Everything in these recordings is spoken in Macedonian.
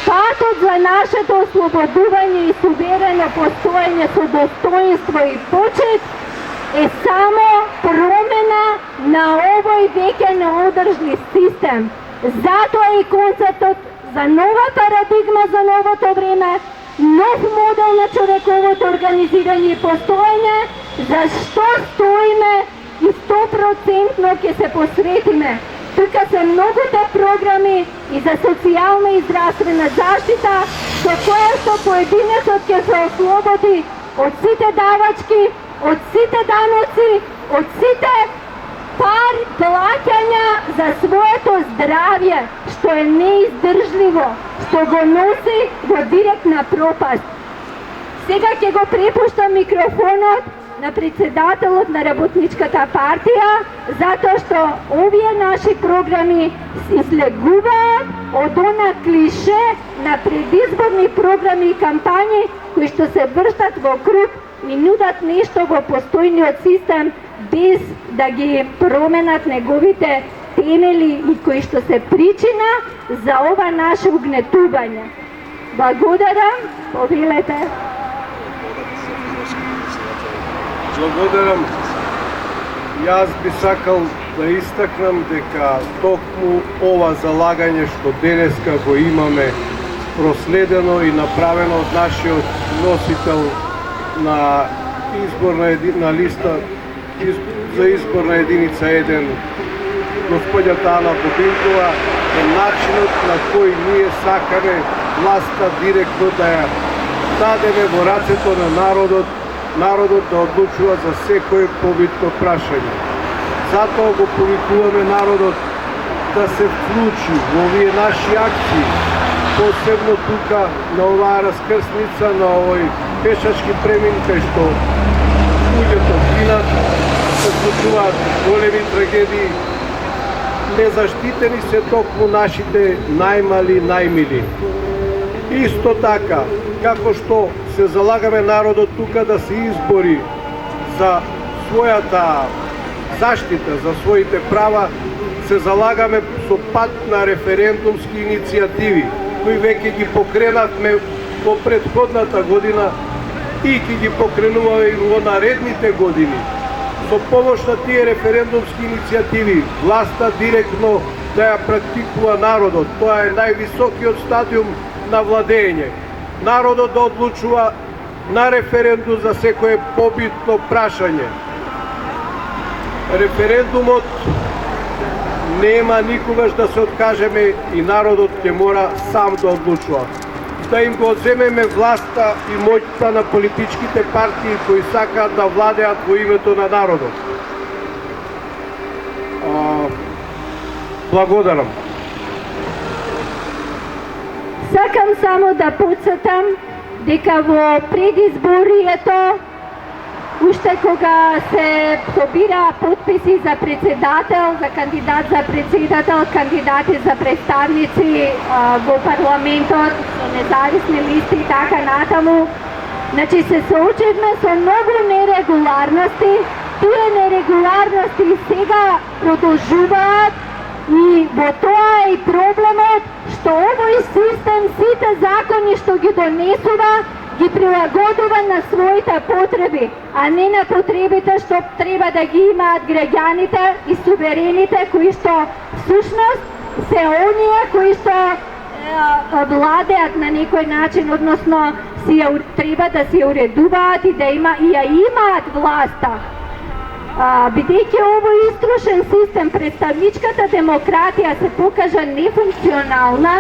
Патот за нашето ослободување и суверено постоење со достоинство и почет е само промена на овој веќе неодржлив систем. Затоа и концептот за нова парадигма за новото време, нов модел на човековото организирање и постоење, за што стоиме и 100% ќе се посветиме. Тука се многуте програми и за социјална и здравствена заштита, со која што поединецот ќе се ослободи од сите давачки, од сите даноци, од сите плаќања за своето здравје, што е неиздржливо, што го носи во директна пропаст. Сега ќе го препуштам микрофонот на председателот на Работничката партија, затоа што овие наши програми излегуваат од она клише на предизборни програми и кампањи кои што се вртат во круг и нудат нешто во постојниот систем без да ги променат неговите темели и кои што се причина за ова наше угнетување. Благодарам, повелете. Благодарам. Јас би сакал да истакнам дека токму ова залагање што денеска го имаме проследено и направено од нашиот носител на изборна листа за изборна единица 1, господјата Ана Бобинкова, е начинот на кој ние сакаме власта директно да ја дадеме во рацето на народот да одлучува за секој побитно прашање. Затоа го повикуваме народот да се вклучи во овие наши акции, посебно тука на оваа раскрсница, на овој пешачки премин, кај што луѓето гинат, се случуваат големи трагедии. Незаштитени се токму нашите најмали, најмили. Исто така, како што се залагаме народот тука да се избори за својата заштита, за своите права, се залагаме со пат на референдумски иницијативи, кои веќе ги покренавме во претходната година и ќе ги покренуваме и во наредните години. Со помош на тие референдумски иницијативи, власта директно да ја практикува народот. Тоа е највисокиот стадиум на владење. Народот да одлучува на референдум за секое побитно прашање. Референдумот нема никогаш да се откажеме и народот ќе мора сам да одлучува. Да им го земеме власта и моќта на политичките партии кои сакаат да владеат во името на народот. Благодарам. Сакам само да подсетам дека во предизборието, уште кога се собира подписи за председател, за кандидат за председател, кандидати за представници во парламентот, со независни листи и така натаму, значи се соочивме со многу нерегуларности. Тие нерегуларности сега продолжуваат и во тоа е и проблемот што овој систем сите закони што ги донесува ги прилагодува на своите потреби, а не на потребите што треба да ги имаат граѓаните и суверените кои што всушност се оние кои што владеат на некој начин, односно треба да се уредуваат и да ја имаат власта. Бидејќи овој истрошен систем, представничката демократија се покажа нефункционална,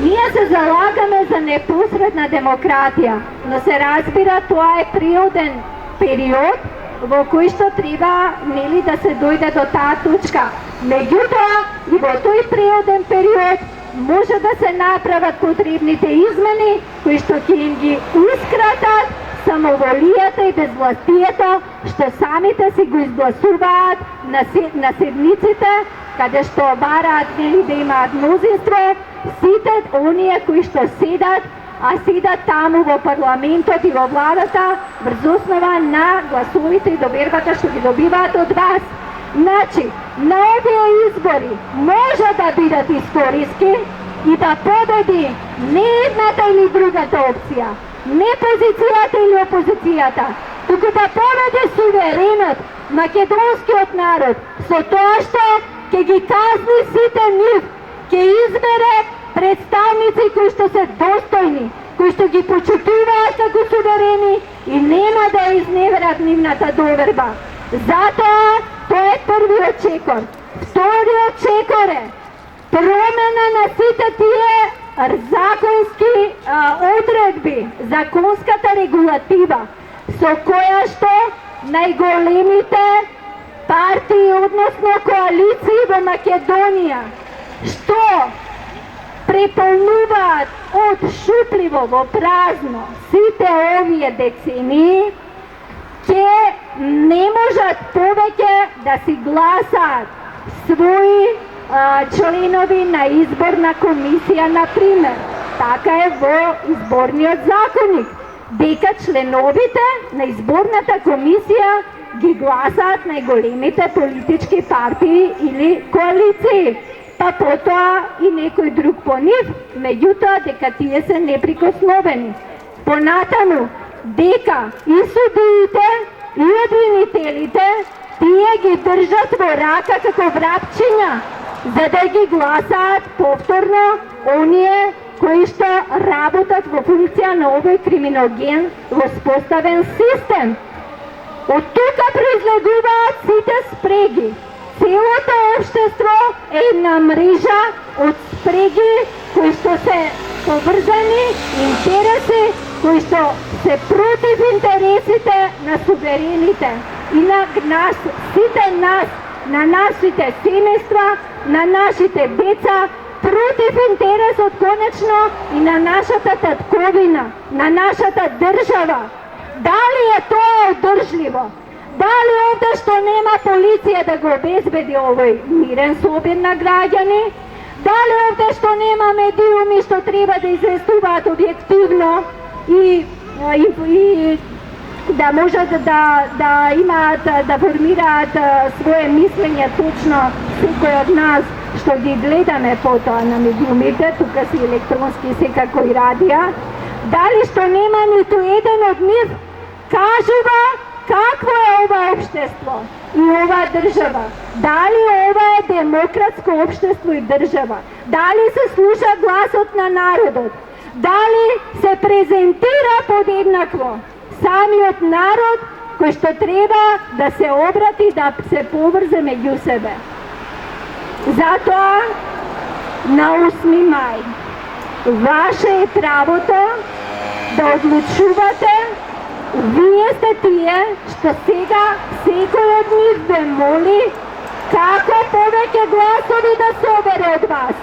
ние се залагаме за непосредна демократија, но се разбира тоа е приоден период во кој што треба нели да се дојде до таа точка. Меѓутоа и во тој приоден период може да се направат потребните измени кои што ќе им гиускратат самоволијата и безвластието што самите си го изгласуваат на седниците каде што бараат нели да имаат мнозинство, сите оние кои што седат таму во парламентот и во владата врз основа на гласовите и довербата што ги добиваат од вас. Значи, на овие избори може да бидат историски, и да победи не едната или другата опција, не позицијата или опозицијата, туку да победи суверенот, македонскиот народ, со тоа што ќе ги казни сите нив, ќе избере представници кои што се достојни, кои што ги почитуваат како суверени и нема да изневерат нивната доверба. Затоа, тоа е првиот чекор. Вториот чекор е промена на сите тие законски одредби, законската регулатива, со која што најголемите партии, односно коалиции во Македонија, што преполнуваат од шупливо во празно сите овие децении, ќе не можат повеќе да си гласаат своји членови на изборна комисија, например. Така е во изборниот законник, дека членовите на изборната комисија ги гласаат најголемите политички партии или коалиции, па потоа и некој друг по нив, меѓутоа дека тие се неприкосновени. Понатаму, дека и судиите, и обвинителите, тие ги држат во рака како врапчиња, за да ги гласаат повторно оние кои што работат во функција на овој криминоген воспоставен систем. Од тука произлегуваат сите спреги. Целото општество е една мрежа од спреги кои што се поврзани интереси, кои што се против интересите на суверените и на нас, сите нас, на нашите семејства, на нашите деца, против интересот конечно и на нашата татковина, на нашата држава. Дали е тоа одржливо? Дали овде што нема полиција да го обезбеди овој мирен собир на граѓани? Дали овде што нема медиуми што треба да известуваат објективно и да можат да имаат, да формираат свое мислење точно секој од нас што ги гледаме потоа на медиумите, тука си електронски секако и радија? Дали што нема ниту еден од нив кажува какво е ова општество и ова држава? Дали ова е демократско општество и држава? Дали се слуша гласот на народот? Дали се презентира подеднакво самиот народ кој што треба да се обрати, да се поврзе меѓу себе? Затоа, на 8 мај, ваше е правото да одлучувате. Вие сте тие што сега секој од нив ве моли како повеќе гласови да собере од вас.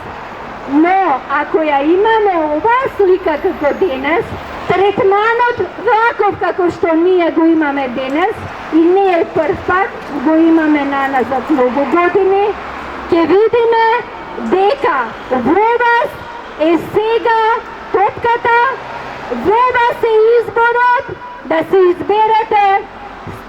Но, ако ја имаме оваа слика како денес, третманот ваков како што ние го имаме денес, и не е прв пат, го имаме наназад многу години, ќе видиме дека во вас е сега топката, во вас е изборот да се изберете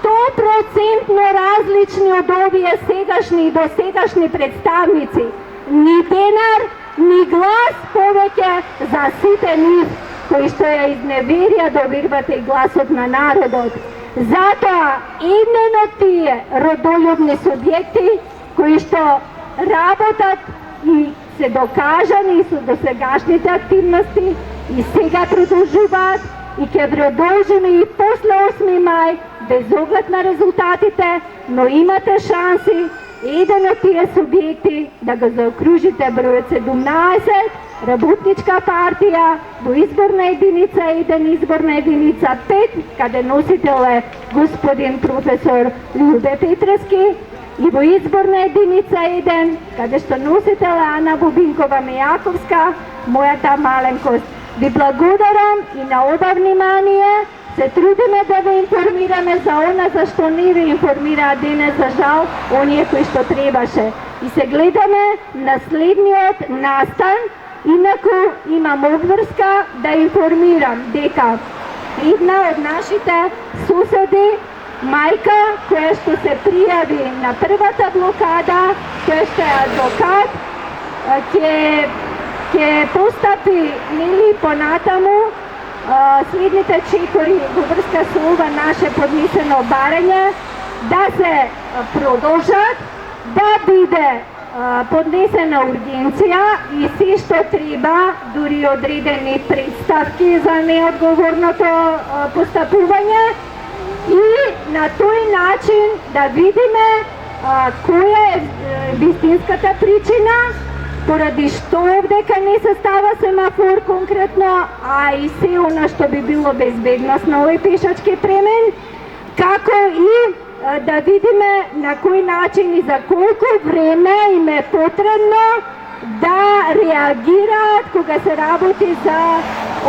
100% различни од овие сегашни и досегашни представници. Ни денар, ни глас повеќе за сите нив кои што ја изневерија довербата и гласот на народот. Затоа, именно тие родолюбни субјекти кои што работат и се докажани со досегашните активности и сега продолжуваат и ќе продолжиме и после 8 мај без оглед на резултатите, но имате шанси еден од тие субјекти да го заокружите бројот 17, Работничка партија, во изборна единица 1, изборна единица 5, каде носител е господин професор Љубе Петрески, и во изборна единица 1, каде што носител е Ана Бубинкова Мејаковска, мојата маленкост. Ви благодарам и на оба внимание. Се трудиме да ве информираме за она за што не ве информираа денес, за жал, оние кои што требаше. И се гледаме на следниот настан. Инаку имам обврска да информирам дека една од нашите соседи, мајка, која што се пријави на првата блокада, која што е адвокат, ќе ќе постапи нели понатаму следните чекори во врска со ова наше поднесено барање да се продолжат, да биде поднесена ургенција и се што треба, дури одредени представки за неодговорното постапување и на тој начин да видиме која е вистинската причина, поради што овдека не се става семафор конкретно, а и се она што би било безбедност на овој пешачки премен, како и да видиме на кој начин и за колку време им е потребно да реагираат кога се работи за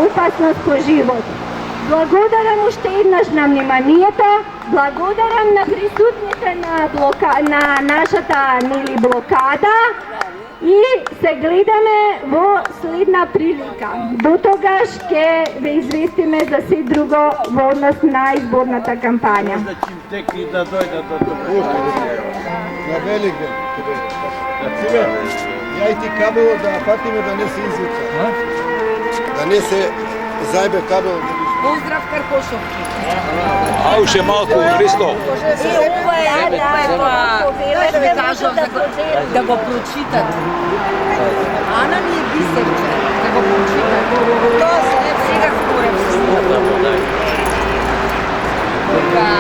опасност по живот. Благодарам уште еднаш на вниманието, благодарам на присутните на нашата блокада и се гледаме во следна прилика. До тогаш ќе ве известиме за се друго во однос на изборната кампања. На Великден. Ја и ти кабело да фатиме да не се извика. Да не се зајбе кабело. Поздрав Каркошовки. А уште малку, Христо. Ова е да ви кажам да го прочитат. Ана ми е бисерче да го прочитат. Тоа сега според.